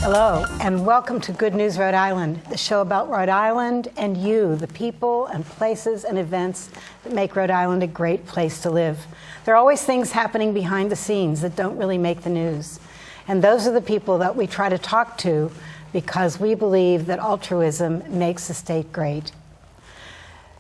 Hello, and welcome to Good News Rhode Island, the show about Rhode Island and you, the people and places and events that make Rhode Island a great place to live. There are always things happening behind the scenes that don't really make the news. And those are the people that we try to talk to because we believe that altruism makes the state great.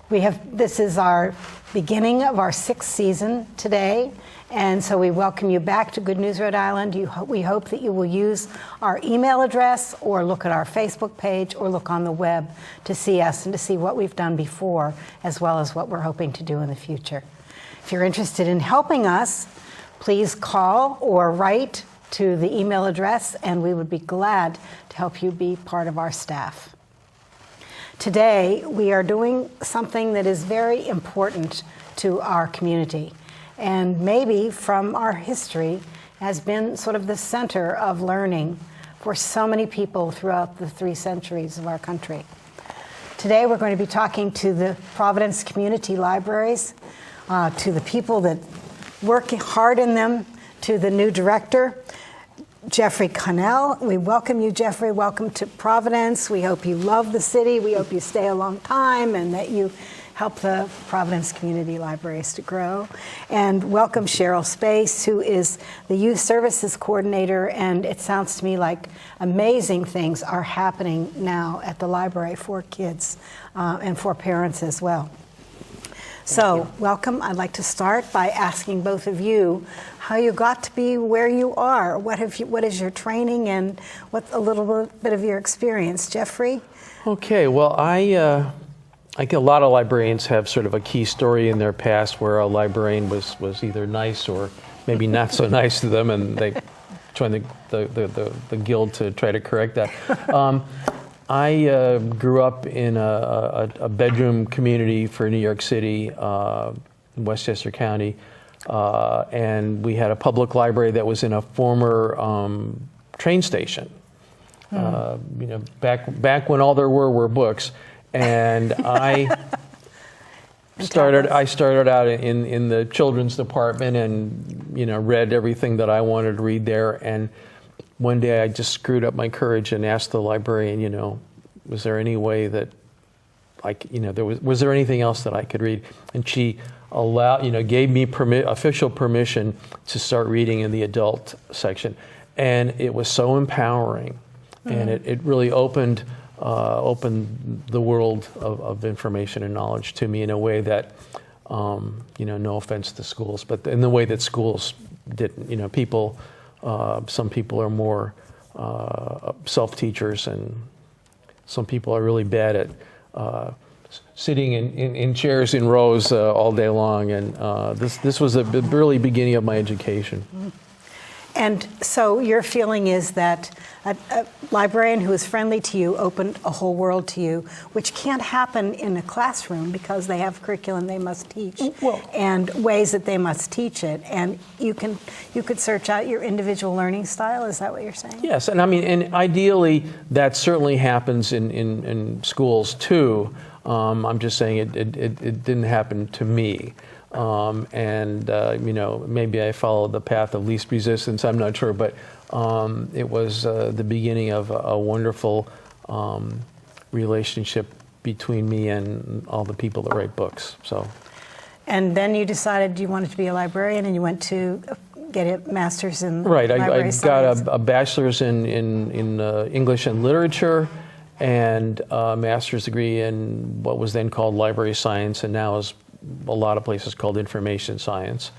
This is our beginning of our 6th season today, and so we welcome you back to Good News Rhode Island. We hope that you will use our email address or look at our Facebook page or look on the web to see us and to see what we've done before, as well as what we're hoping to do in the future. If you're interested in helping us, please call or write to the email address, and we would be glad to help you be part of our staff. Today, we are doing something that is very important to our community, and maybe from our history has been sort of the center of learning for so many people throughout the 3 centuries of our country. Today, we're going to be talking to the Providence Community Libraries, to the people that work hard in them, to the new director, Jeffrey Cannell. We welcome you, Jeffrey. Welcome to Providence. We hope you love the city. We hope you stay a long time and that you help the Providence Community Libraries to grow. And welcome Cheryl Space, who is the Youth Services Coordinator. And it sounds to me like amazing things are happening now at the library for kids and for parents as well. So, welcome. I'd like to start by asking both of you how you got to be where you are. What is your training and what a little bit of your experience, Jeffrey? Okay. Well, I think a lot of librarians have sort of a key story in their past where a librarian was either nice or maybe not so nice to them, and they joined the guild to try to correct that. I grew up in a bedroom community for New York City, in Westchester County, and we had a public library that was in a former train station. Back when all there were books, and I started out in the children's department, and read everything that I wanted to read there. And one day I just screwed up my courage and asked the librarian, was there any way that was there anything else that I could read? And she gave me official permission to start reading in the adult section. And it was so empowering. Mm-hmm. And it really opened the world of information and knowledge to me in a way that, no offense to schools, but in the way that schools didn't. Some people are more self-teachers, and some people are really bad at sitting in chairs in rows all day long. And this was the early beginning of my education. And so your feeling is that a librarian who is friendly to you opened a whole world to you, which can't happen in a classroom because they have curriculum they must teach and ways that they must teach it. And you could search out your individual learning style. Is that what you're saying? Yes, and and ideally that certainly happens in schools too. I'm just saying it didn't happen to me. Maybe I followed the path of least resistance. I'm not sure, but it was the beginning of a wonderful relationship between me and all the people that write books. So. And then you decided you wanted to be a librarian, and you went to get a master's in right. library I got science. a bachelor's in English and literature, and a master's degree in what was then called library science, and now is a lot of places called information science.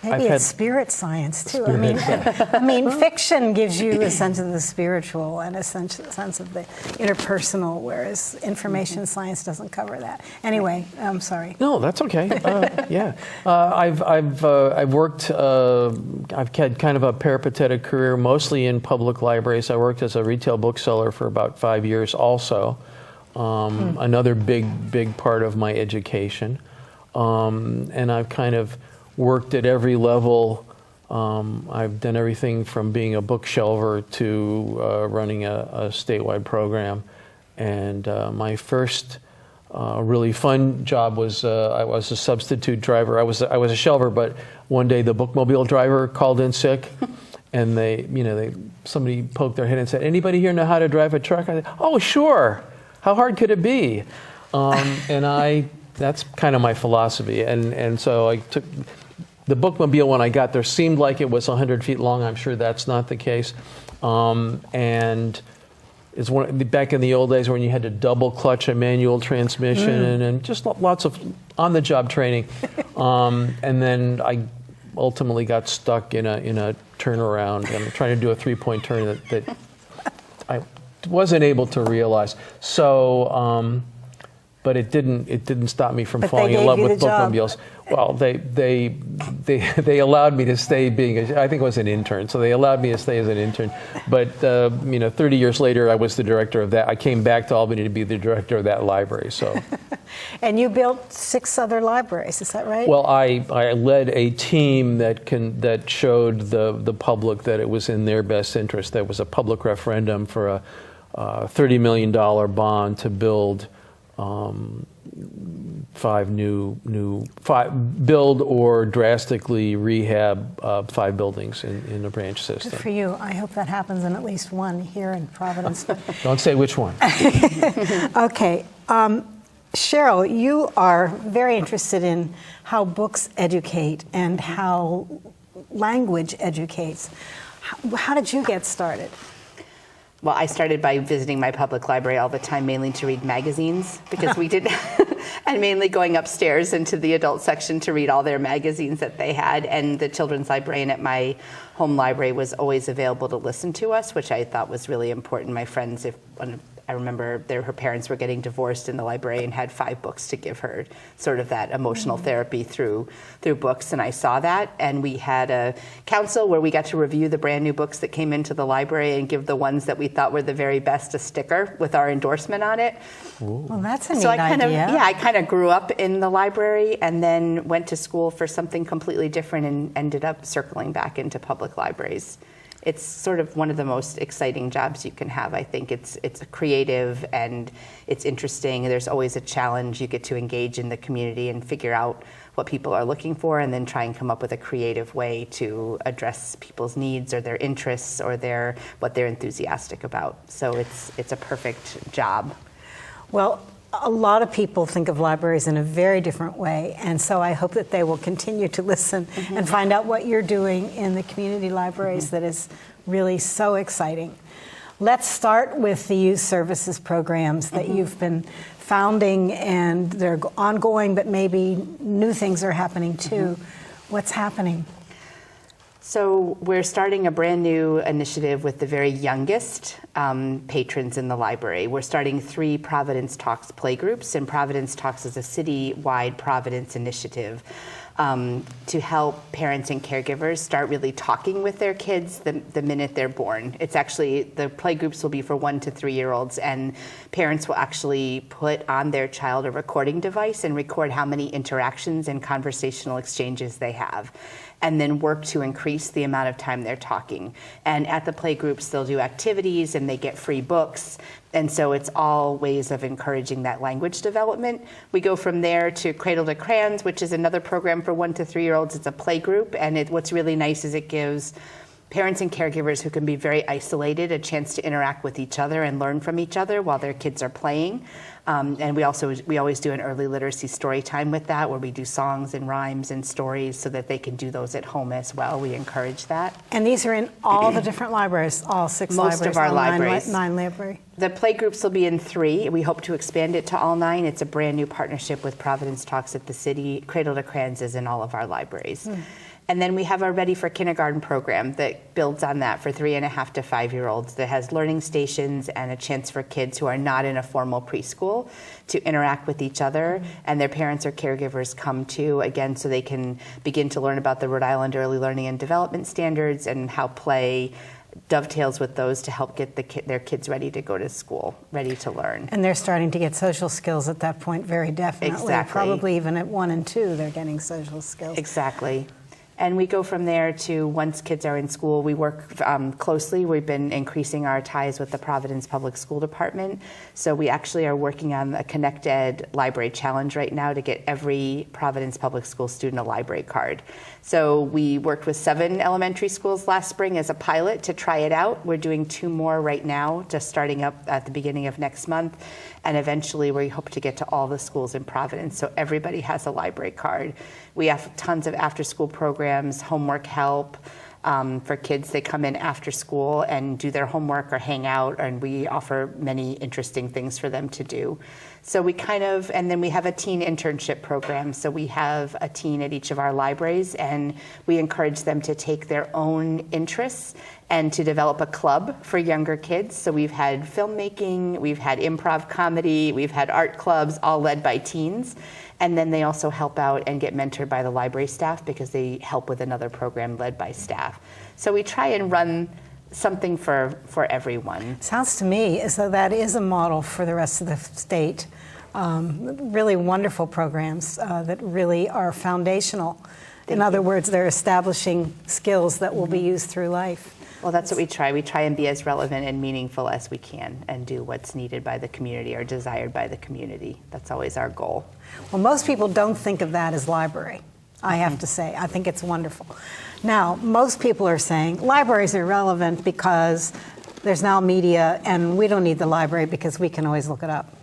Maybe it's spirit science too. I mean, fiction gives you a sense of the spiritual and a sense of the interpersonal, whereas information science doesn't cover that. Anyway, I'm sorry. No, that's okay. Yeah, I've worked. I've had kind of a peripatetic career, mostly in public libraries. I worked as a retail bookseller for about 5 years, also. Another big part of my education, and I've kind of worked at every level. I've done everything from being a bookshelver to running a statewide program. And my first really fun job was I was a substitute driver. I was a shelver, but one day the bookmobile driver called in sick, and somebody poked their head and said, "Anybody here know how to drive a truck?" I said, "Oh, sure. How hard could it be?" That's kind of my philosophy. And so I took the bookmobile when I got there seemed like it was 100 feet long. I'm sure that's not the case. And it's back in the old days when you had to double clutch a manual transmission and just lots of on-the-job training. And then I ultimately got stuck in a turnaround and trying to do a three-point turn that I wasn't able to realize. So. But it didn't stop me from falling in love with bookmobiles. Well, they allowed me to stay I think it was an intern, so they allowed me to stay as an intern. But 30 years later, I was the director of that. I came back to Albany to be the director of that library. So. And you built 6 other libraries, is that right? Well, I led a team that showed the public that it was in their best interest. There was a public referendum for a $30 million bond to build. 5 build or drastically rehab 5 buildings in a branch system. Good for you. I hope that happens in at least one here in Providence. Don't say which one. Okay. Cheryl, you are very interested in how books educate and how language educates. How did you get started? Well, I started by visiting my public library all the time, mainly to read magazines, because we did, and mainly going upstairs into the adult section to read all their magazines that they had. And the children's librarian at my home library was always available to listen to us, which I thought was really important. My friends, I remember her parents were getting divorced, and the librarian had 5 books to give her, sort of that emotional therapy through books, and I saw that. And we had a council where we got to review the brand new books that came into the library and give the ones that we thought were the very best a sticker with our endorsement on it. Ooh. Well, that's a neat idea. idea. I kind of grew up in the library and then went to school for something completely different and ended up circling back into public libraries. It's sort of one of the most exciting jobs you can have. I think it's creative and it's interesting. There's always a challenge. You get to engage in the community and figure out what people are looking for, and then try and come up with a creative way to address people's needs or their interests or what they're enthusiastic about. So it's a perfect job. Well, a lot of people think of libraries in a very different way, and so I hope that they will continue to listen and find out what you're doing in the community libraries that is really so exciting. Let's start with the youth services programs that you've been founding, and they're ongoing, but maybe new things are happening too. What's happening? So we're starting a brand new initiative with the very youngest patrons in the library. We're starting 3 Providence Talks playgroups, and Providence Talks is a city-wide Providence initiative to help parents and caregivers start really talking with their kids the minute they're born. It's actually, the play groups will be for 1 to 3-year-olds, and parents will actually put on their child a recording device and record how many interactions and conversational exchanges they have, and then work to increase the amount of time they're talking. And at the play groups, they'll do activities and they get free books. And so it's all ways of encouraging that language development. We go from there to Cradle to Crayons, which is another program for 1 to 3-year-olds. It's a play group, and what's really nice is it gives parents and caregivers who can be very isolated a chance to interact with each other and learn from each other while their kids are playing. And we always do an early literacy story time with that, where we do songs and rhymes and stories so that they can do those at home as well. We encourage that. And these are in all the different libraries, all 6 Most libraries. of our all libraries. 9 library. The play groups will be in 3. We hope to expand it to all 9. It's a brand new partnership with Providence Talks at the City. Cradle to Crayons is in all of our libraries. And then we have our Ready for Kindergarten program that builds on that for 3.5 to 5-year-olds, that has learning stations and a chance for kids who are not in a formal preschool to interact with each other, and their parents or caregivers come too, again, so they can begin to learn about the Rhode Island Early Learning and Development Standards and how play dovetails with those to help get their kids ready to go to school, ready to learn. And they're starting to get social skills at that point, very definitely. Exactly. Probably even at 1 and 2, they're getting social skills. Exactly. And we go from there to, once kids are in school, we work closely. We've been increasing our ties with the Providence Public School Department. So we actually are working on a Connect Ed library challenge right now to get every Providence Public School student a library card. So we worked with 7 elementary schools last spring as a pilot to try it out. We're doing 2 more right now, just starting up at the beginning of next month. And eventually we hope to get to all the schools in Providence, so everybody has a library card. We have tons of after-school programs, homework help for kids. They come in after school and do their homework or hang out, and we offer many interesting things for them to do. So we and then we have a teen internship program. So we have a teen at each of our libraries, and we encourage them to take their own interests and to develop a club for younger kids. So we've had filmmaking, we've had improv comedy, we've had art clubs, all led by teens. And then they also help out and get mentored by the library staff because they help with another program led by staff. So we try and run something for everyone. Sounds to me as though that is a model for the rest of the state. Really wonderful programs that really are foundational. In other words, they're establishing skills that will be used through life. Well, that's what we try. We try and be as relevant and meaningful as we can and do what's needed by the community or desired by the community. That's always our goal. Well, most people don't think of that as library, I have to say. I think it's wonderful. Now, most people are saying libraries are relevant because there's now media and we don't need the library because we can always look it up.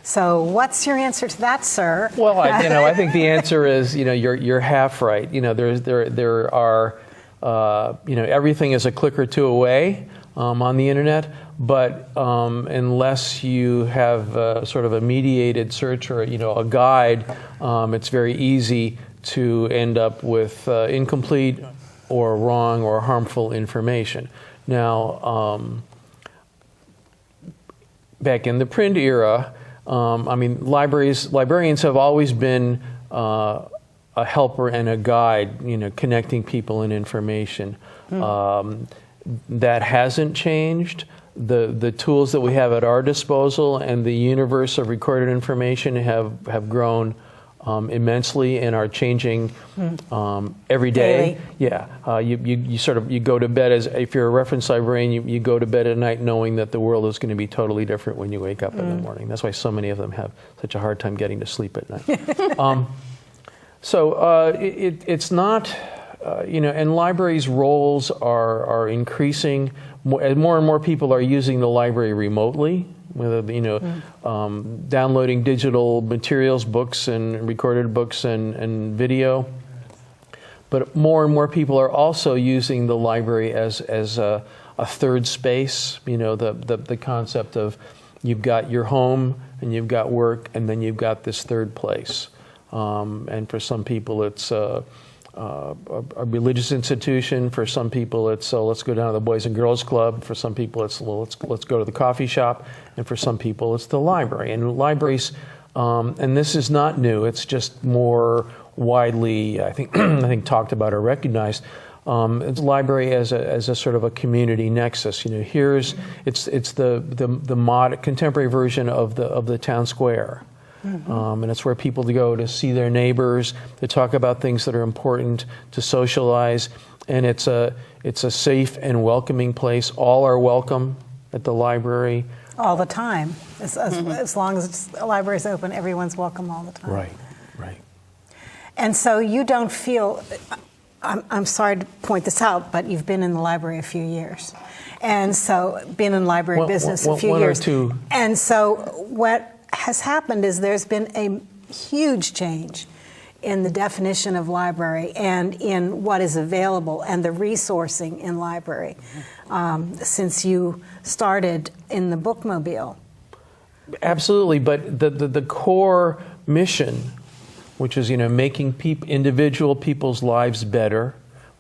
So what's your answer to that, sir? Well, I think the answer is, you're half right. There are, everything is a click or 2 away on the internet, but unless you have sort of a mediated search or, a guide, it's very easy to end up with incomplete or wrong or harmful information. Now, back in the print era, librarians have always been a helper and a guide, connecting people and information. That hasn't changed. The tools that we have at our disposal and the universe of recorded information have grown immensely and are changing every day. Daily. Yeah, you go to bed if you're a reference librarian, you go to bed at night knowing that the world is going to be totally different when you wake up in the morning. That's why so many of them have such a hard time getting to sleep at night. It's not, and libraries' roles are increasing. More and more people are using the library remotely, whether downloading digital materials, books and recorded books and video. But more and more people are also using the library as a third space. The concept of you've got your home and you've got work and then you've got this third place. And for some people it's a religious institution. For some people it's let's go down to the Boys and Girls Club. For some people it's let's go to the coffee shop. And for some people it's the library. And libraries and this is not new. It's just more widely, I think, talked about or recognized. It's library as a sort of a community nexus. It's the contemporary version of the town square. And it's where people go to see their neighbors, to talk about things that are important, to socialize, and it's a safe and welcoming place. All are welcome at the library. All the time. As long as the library's open, everyone's welcome all the time. Right. And so you don't feel, I'm sorry to point this out, but you've been in the library a few years. And so, been in library business a few years. 1 or 2. And so what has happened is there's been a huge change in the definition of library and in what is available and the resourcing in library since you started in the bookmobile. Absolutely, but the core mission, which is making individual people's lives better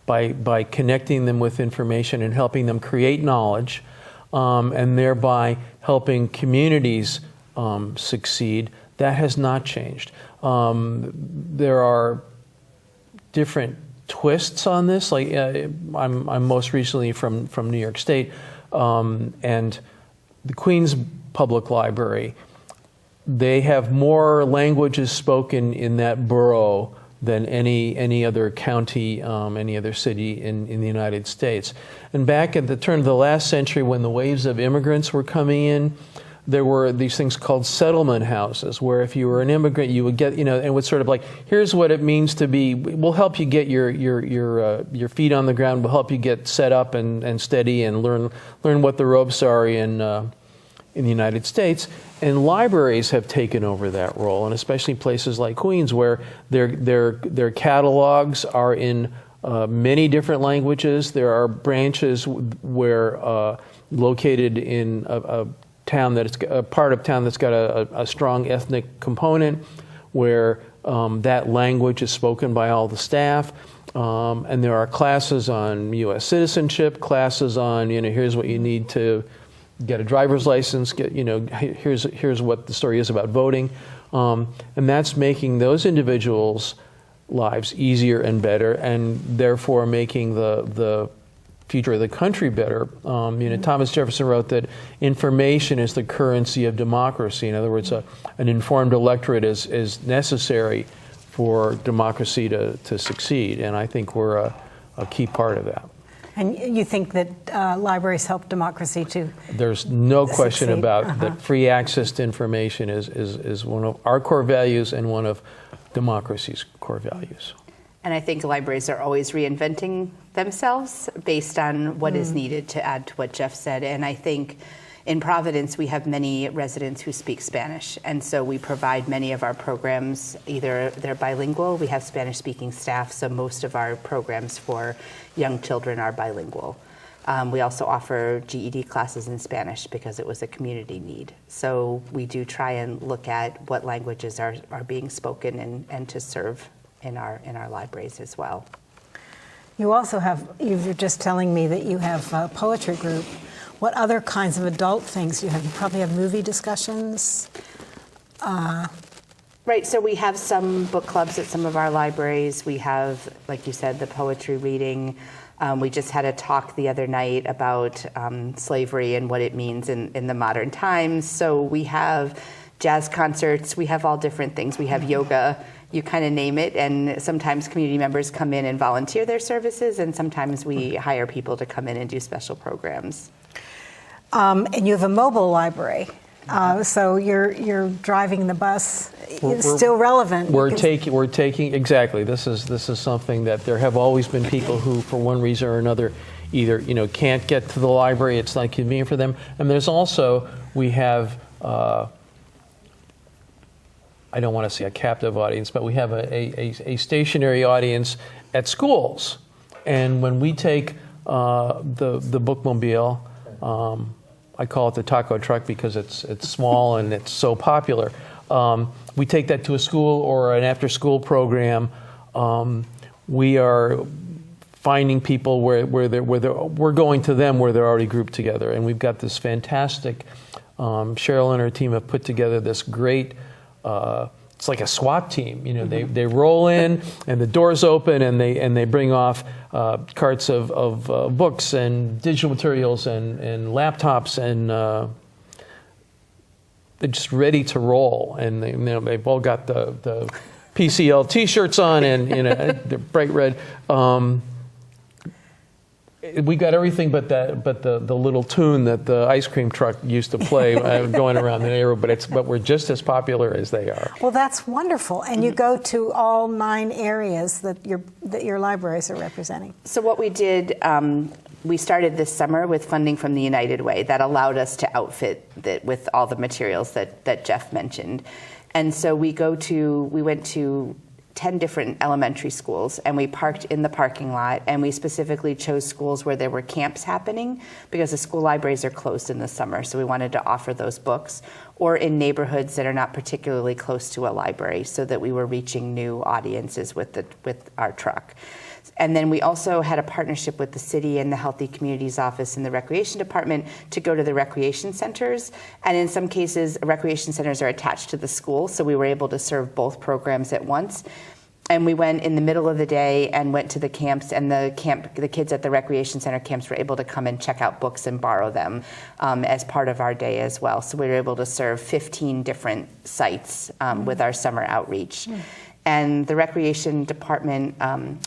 by connecting them with information and helping them create knowledge, and thereby helping communities succeed, that has not changed. There are different twists on this. Like I'm most recently from New York State, and the Queens Public Library. They have more languages spoken in that borough than any other county, any other city in the United States. And back at the turn of the last century, when the waves of immigrants were coming in, there were these things called settlement houses, where if you were an immigrant, you would get, and it was sort of like, here's what it means to be. We'll help you get your feet on the ground. We'll help you get set up and steady and learn what the ropes are in the United States. And libraries have taken over that role, and especially places like Queens, where their catalogs are in many different languages. There are branches where located in a town that's a part of town that's got a strong ethnic component, where that language is spoken by all the staff, and there are classes on U.S. citizenship, classes on here's what you need to get a driver's license. Here's what the story is about voting, and that's making those individuals' lives easier and better, and therefore making the future of the country better. Thomas Jefferson wrote that information is the currency of democracy. In other words, an informed electorate is necessary for democracy to succeed, and I think we're a key part of that. And you think that libraries help democracy to There's no question succeed? about that. Free access to information is one of our core values and one of democracy's core values. And I think libraries are always reinventing themselves based on what is needed, to add to what Jeff said. And I think in Providence, we have many residents who speak Spanish. And so we provide many of our programs, either they're bilingual, we have Spanish-speaking staff, so most of our programs for young children are bilingual. We also offer GED classes in Spanish because it was a community need. So we do try and look at what languages are being spoken and to serve in our libraries as well. You also have, you were just telling me that you have a poetry group. What other kinds of adult things do you have? You probably have movie discussions. Right, so we have some book clubs at some of our libraries. We have, like you said, the poetry reading. We just had a talk the other night about slavery and what it means in the modern times. So we have jazz concerts. We have all different things. We have yoga. You kind of name it, and sometimes community members come in and volunteer their services, and sometimes we hire people to come in and do special programs. And you have a mobile library, so you're driving the bus. It's still relevant. We're taking exactly. This is something that there have always been people who, for one reason or another, either can't get to the library. It's not convenient for them, and there's also we have. I don't want to say a captive audience, but we have a stationary audience at schools. And when we take the bookmobile, I call it the taco truck because it's small and it's so popular. We take that to a school or an after-school program. We are finding people where we're going to them where they're already grouped together. And we've got this fantastic, Cheryl and her team have put together this great it's like a SWAT team. You know, they roll in and the doors open and they bring off carts of books and digital materials and laptops and they're just ready to roll. And they've all got the PCL T-shirts on and they're bright red. We got everything but the little tune that the ice cream truck used to play going around the neighborhood, but we're just as popular as they are. Well, that's wonderful. And you go to all 9 areas that your libraries are representing. So what we did, we started this summer with funding from the United Way that allowed us to outfit with all the materials that Jeff mentioned. And so we went to 10 different elementary schools, and we parked in the parking lot, and we specifically chose schools where there were camps happening because the school libraries are closed in the summer, so we wanted to offer those books, or in neighborhoods that are not particularly close to a library, so that we were reaching new audiences with our truck. And then we also had a partnership with the city and the Healthy Communities Office and the Recreation Department to go to the recreation centers. And in some cases, recreation centers are attached to the school, so we were able to serve both programs at once. And we went in the middle of the day and went to the camps, and the kids at the recreation center camps were able to come and check out books and borrow them as part of our day as well. So we were able to serve 15 different sites with our summer outreach. And the recreation department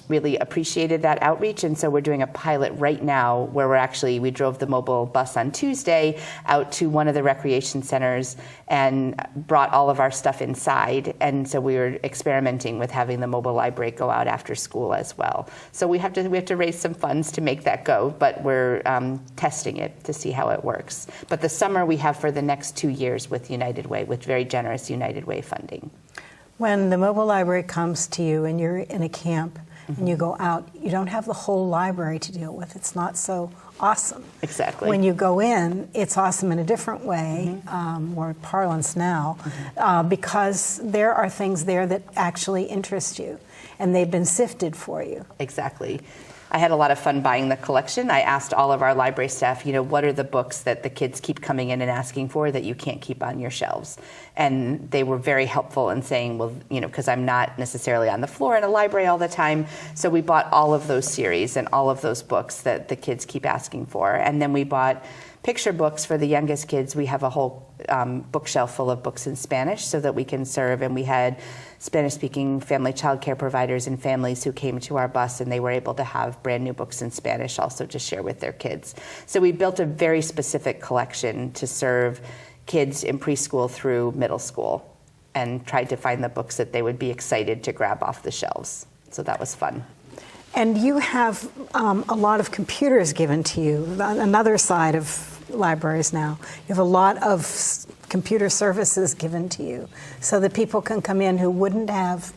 really appreciated that outreach, and so we're doing a pilot right now where we drove the mobile bus on Tuesday out to one of the recreation centers and brought all of our stuff inside, and so we were experimenting with having the mobile library go out after school as well. So we have to raise some funds to make that go, but we're testing it to see how it works. But the summer we have for the next 2 years with United Way, with very generous United Way funding. When the mobile library comes to you and you're in a camp and you go out, you don't have the whole library to deal with. It's not so awesome. Exactly. When you go in, it's awesome in a different way, more parlance now, because there are things there that actually interest you, and they've been sifted for you. Exactly. I had a lot of fun buying the collection. I asked all of our library staff, what are the books that the kids keep coming in and asking for that you can't keep on your shelves? And they were very helpful in saying, well, because I'm not necessarily on the floor in a library all the time. So we bought all of those series and all of those books that the kids keep asking for. And then we bought picture books for the youngest kids. We have a whole bookshelf full of books in Spanish so that we can serve. And we had Spanish-speaking family child care providers and families who came to our bus, and they were able to have brand new books in Spanish also to share with their kids. So we built a very specific collection to serve kids in preschool through middle school, and tried to find the books that they would be excited to grab off the shelves. So that was fun. And you have a lot of computers given to you, another side of libraries now. You have a lot of computer services given to you so that people can come in who wouldn't have,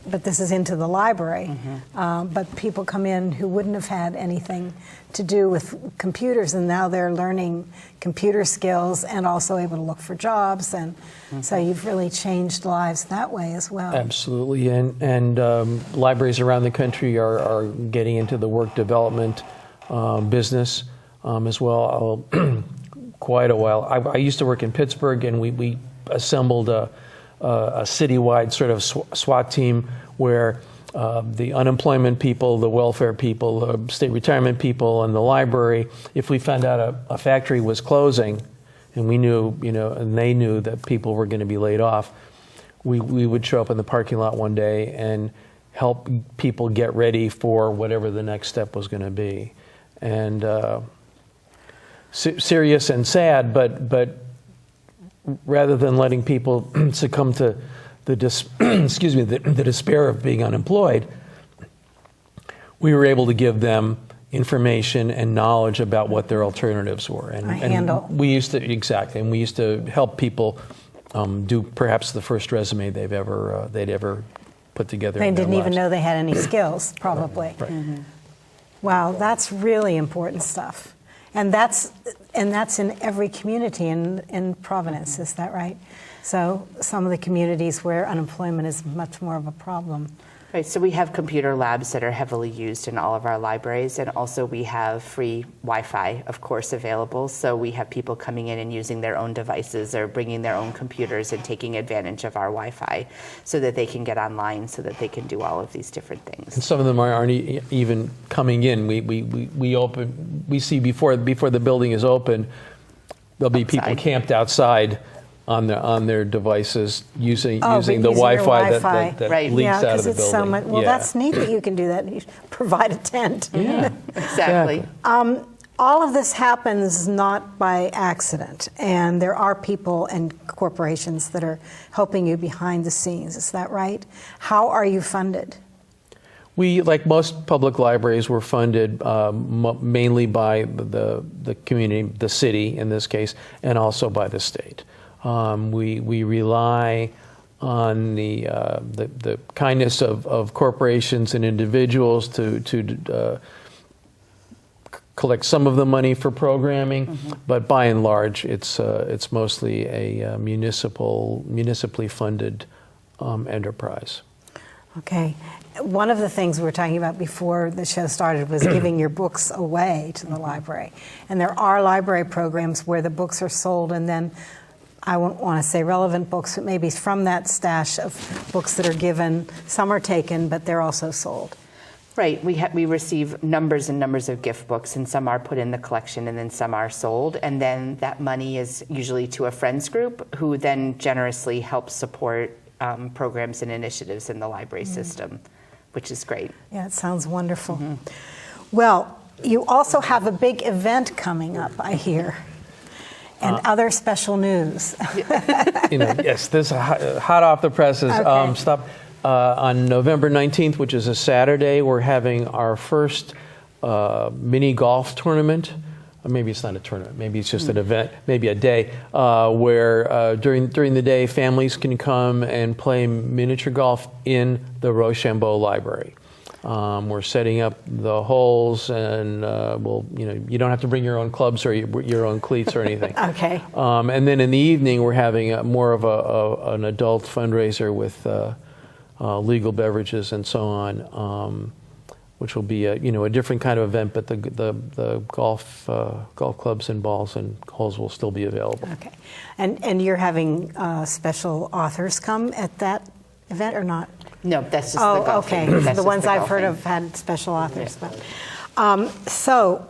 but this is into the library, but people come in who wouldn't have had anything to do with computers, and now they're learning computer skills and also able to look for jobs, and so you've really changed lives that way as well. Absolutely, and libraries around the country are getting into the work development business as well. Quite a while. I used to work in Pittsburgh, and we assembled a citywide sort of SWAT team where the unemployment people, the welfare people, the state retirement people, and the library, if we found out a factory was closing, and we knew, and they knew that people were going to be laid off, we would show up in the parking lot one day and help people get ready for whatever the next step was going to be. And serious and sad, but rather than letting people succumb to the despair of being unemployed, we were able to give them information and knowledge about what their alternatives were. And we used to help people do perhaps the first resume they'd ever put together. They didn't even know they had any skills, probably. Right. Mm-hmm. Wow, that's really important stuff. And that's in every community in Providence, is that right? So some of the communities where unemployment is much more of a problem Right, so we have computer labs that are heavily used in all of our libraries, and also we have free Wi-Fi, of course, available. So we have people coming in and using their own devices or bringing their own computers and taking advantage of our Wi-Fi so that they can get online, so that they can do all of these different things. And some of them aren't even coming in. We see before the building is open, there'll be people Outside. camped outside on their devices using Oh, the using your Wi-Fi Wi-Fi. that Right. leaks Yeah, out of because the it's building. so much. Well, Yeah. that's neat that you can do that. You provide a tent. Yeah. Exactly. All of this happens not by accident, and there are people and corporations that are helping you behind the scenes. Is that right? How are you funded? We, like most public libraries, were funded mainly by the community, the city in this case, and also by the state. We rely on the kindness of corporations and individuals to collect some of the money for programming, but by and large, it's mostly a municipally funded enterprise. Okay. One of the things we were talking about before the show started was giving your books away to the library. And there are library programs where the books are sold, and then I won't want to say relevant books, but maybe from that stash of books that are given, some are taken, but they're also sold. Right, we receive numbers and numbers of gift books, and some are put in the collection and then some are sold, and then that money is usually to a friends group who then generously helps support programs and initiatives in the library system, which is great. Yeah, it sounds wonderful. Well, you also have a big event coming up, I hear, and other special news. Yes, this is hot off the presses Okay. stuff. On November 19th, which is a Saturday, we're having our first mini golf tournament. Or maybe it's not a tournament, maybe it's just an event, maybe a day, where during the day families can come and play miniature golf in the Rochambeau Library. We're setting up the holes, and you don't have to bring your own clubs or your own cleats or anything. Okay. And then in the evening, we're having more of an adult fundraiser with legal beverages and so on, which will be a different kind of event, but the golf clubs and balls and holes will still be available. Okay. And you're having special authors come at that event or not? No, that's just the Oh, golfing. okay. That's The just ones the I've heard golfing. of had special authors. But, so,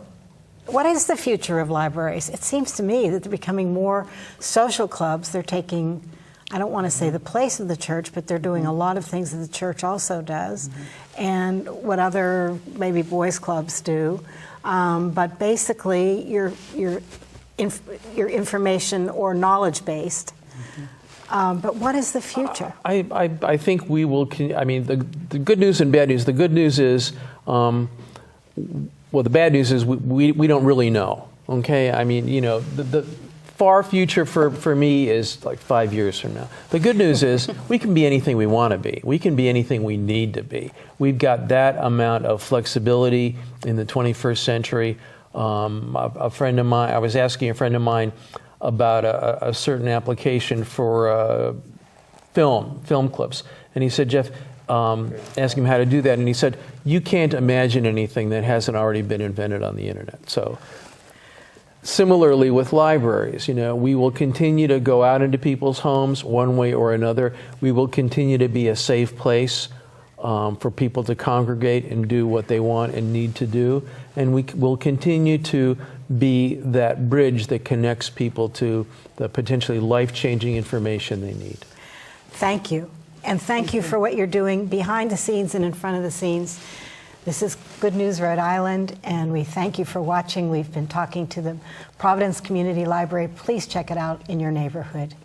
what is the future of libraries? It seems to me that they're becoming more social clubs. They're taking, I don't want to say the place of the church, but they're doing a lot of things that the church also does, and what other maybe boys clubs do. But basically, you're information or knowledge based. But what is the future? I think we will. The good news and bad news. The good news is, the bad news is we don't really know. Okay, the far future for me is like 5 years from now. The good news is we can be anything we want to be. We can be anything we need to be. We've got that amount of flexibility in the 21st century. A friend of mine, I was asking a friend of mine about a certain application for film clips, and he said, Jeff, asked him how to do that, and he said, you can't imagine anything that hasn't already been invented on the internet. So similarly with libraries, we will continue to go out into people's homes one way or another. We will continue to be a safe place for people to congregate and do what they want and need to do. And we will continue to be that bridge that connects people to the potentially life-changing information they need. Thank you. And thank you for what you're doing behind the scenes and in front of the scenes. This is Good News Rhode Island, and we thank you for watching. We've been talking to the Providence Community Library. Please check it out in your neighborhood.